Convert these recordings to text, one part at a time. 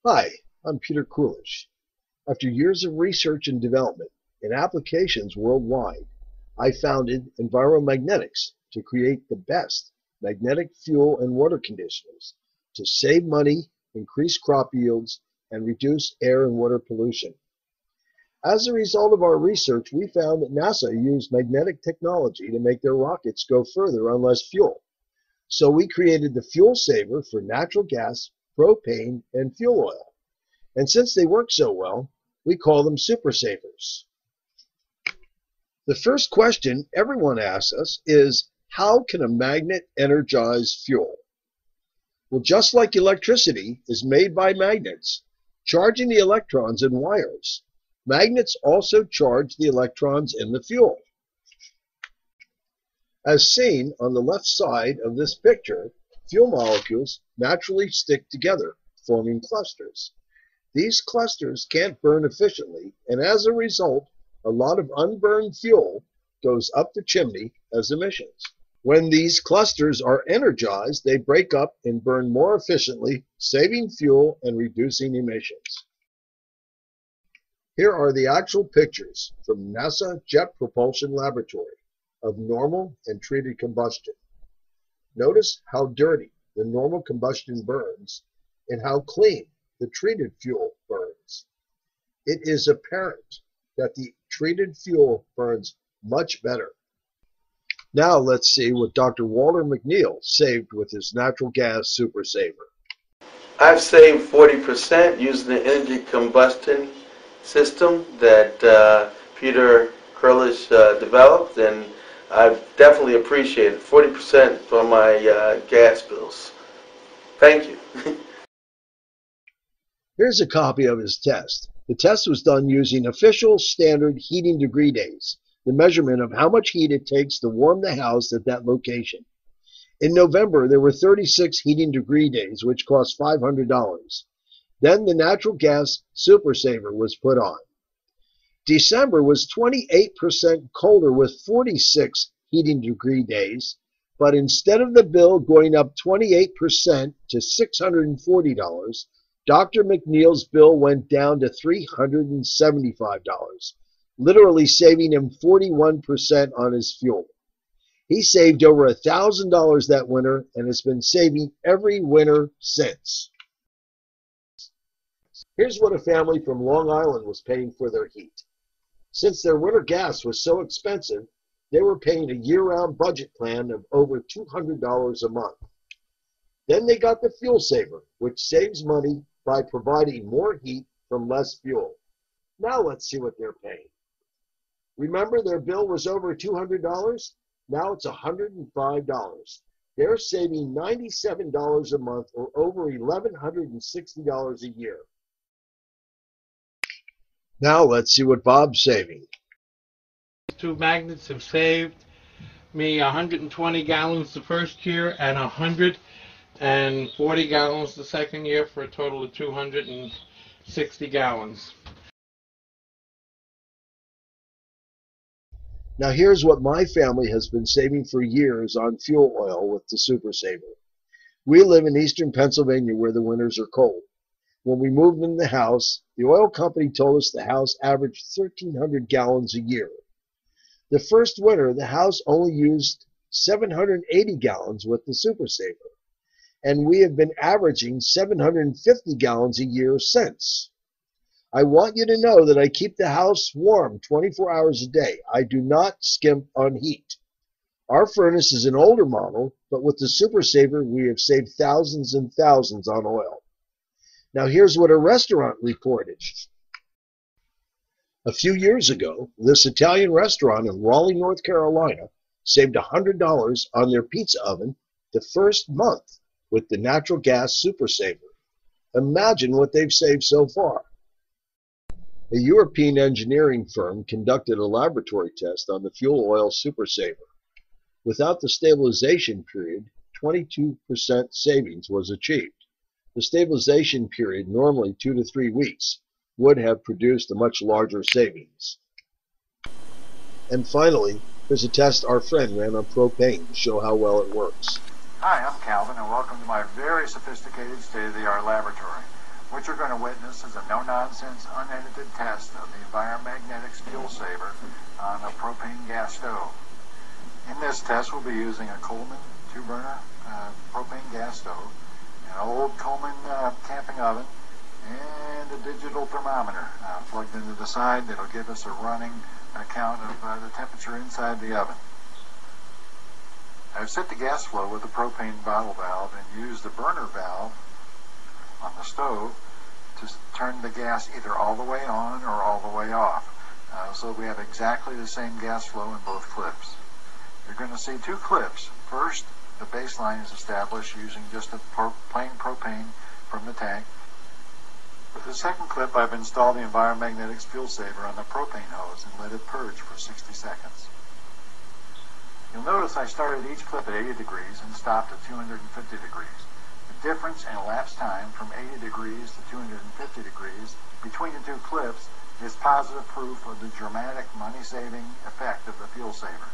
Hi, I'm Peter Coolish. After years of research and development in applications worldwide, I founded EnviroMagnetics to create the best magnetic fuel and water conditioners to save money, increase crop yields, and reduce air and water pollution. As a result of our research, we found that NASA used magnetic technology to make their rockets go further on less fuel. So we created the fuel saver for natural gas, propane, and fuel oil. And since they work so well, we call them super savers. The first question everyone asks us is, how can a magnet energize fuel? Well, just like electricity is made by magnets, charging the electrons in wires, magnets also charge the electrons in the fuel. As seen on the left side of this picture, fuel molecules naturally stick together, forming clusters. These clusters can't burn efficiently, and as a result, a lot of unburned fuel goes up the chimney as emissions. When these clusters are energized, they break up and burn more efficiently, saving fuel and reducing emissions. Here are the actual pictures from NASA Jet Propulsion Laboratory of normal and treated combustion. Notice how dirty the normal combustion burns and how clean the treated fuel burns. It is apparent that the treated fuel burns much better. Now let's see what Dr. Walter McNeil saved with his natural gas super saver. I've saved 40% using the energy combustion system that Peter Kurlish developed, and I've definitely appreciated 40% for my gas bills. Thank you. Here's a copy of his test. The test was done using official standard heating degree days, the measurement of how much heat it takes to warm the house at that location. In November, there were 36 heating degree days, which cost $500. Then the natural gas super saver was put on. December was 28% colder with 46 heating degree days, but instead of the bill going up 28% to $640, Dr. McNeil's bill went down to $375, literally saving him 41% on his fuel. He saved over $1,000 that winter and has been saving every winter since. Here's what a family from Long Island was paying for their heat. Since their winter gas was so expensive, they were paying a year-round budget plan of over $200 a month. Then they got the fuel saver, which saves money by providing more heat from less fuel. Now let's see what they're paying. Remember, their bill was over $200? Now it's $105. They're saving $97 a month, or over $1,160 a year. Now let's see what Bob's saving. Two magnets have saved me 120 gallons the first year and 140 gallons the second year, for a total of 260 gallons. Now here's what my family has been saving for years on fuel oil with the Super Saver. We live in eastern Pennsylvania where the winters are cold. When we moved into the house, the oil company told us the house averaged 1,300 gallons a year. The first winter, the house only used 780 gallons with the Super Saver, and we have been averaging 750 gallons a year since. I want you to know that I keep the house warm 24 hours a day. I do not skimp on heat. Our furnace is an older model, but with the Super Saver, we have saved thousands and thousands on oil. Now here's what a restaurant reported. A few years ago, this Italian restaurant in Raleigh, North Carolina, saved $100 on their pizza oven the first month with the natural gas Super Saver. Imagine what they've saved so far. A European engineering firm conducted a laboratory test on the fuel oil Super Saver. Without the stabilization period, 22% savings was achieved. The stabilization period, normally 2 to 3 weeks, would have produced a much larger savings. And finally, here's a test our friend ran on propane to show how well it works. Hi, I'm Calvin, and welcome to my very sophisticated state-of-the-art laboratory. What you're going to witness is a no-nonsense, unedited test of the EnviroMagnetics Fuel Saver on a propane gas stove. In this test, we'll be using a Coleman 2-burner propane gas stove, an old Coleman camping oven, and a digital thermometer plugged into the side that'll give us a running count of the temperature inside the oven. I've set the gas flow with the propane bottle valve and used the burner valve on the stove to turn the gas either all the way on or all the way off. So we have exactly the same gas flow in both clips. You're going to see two clips. First, the baseline is established using just a plain propane from the tank. With the second clip, I've installed the EnviroMagnetics Fuel Saver on the propane hose and let it purge for 60 seconds. You'll notice I started each clip at 80 degrees and stopped at 250 degrees. The difference in elapsed time from 80 degrees to 250 degrees between the two clips is positive proof of the dramatic money-saving effect of the fuel saver.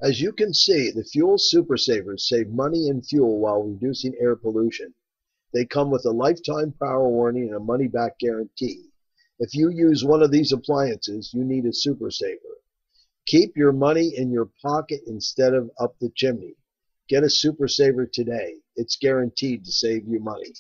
As you can see, the fuel super savers save money and fuel while reducing air pollution. They come with a lifetime power warranty and a money-back guarantee. If you use one of these appliances, you need a super saver. Keep your money in your pocket instead of up the chimney. Get a super saver today. It's guaranteed to save you money.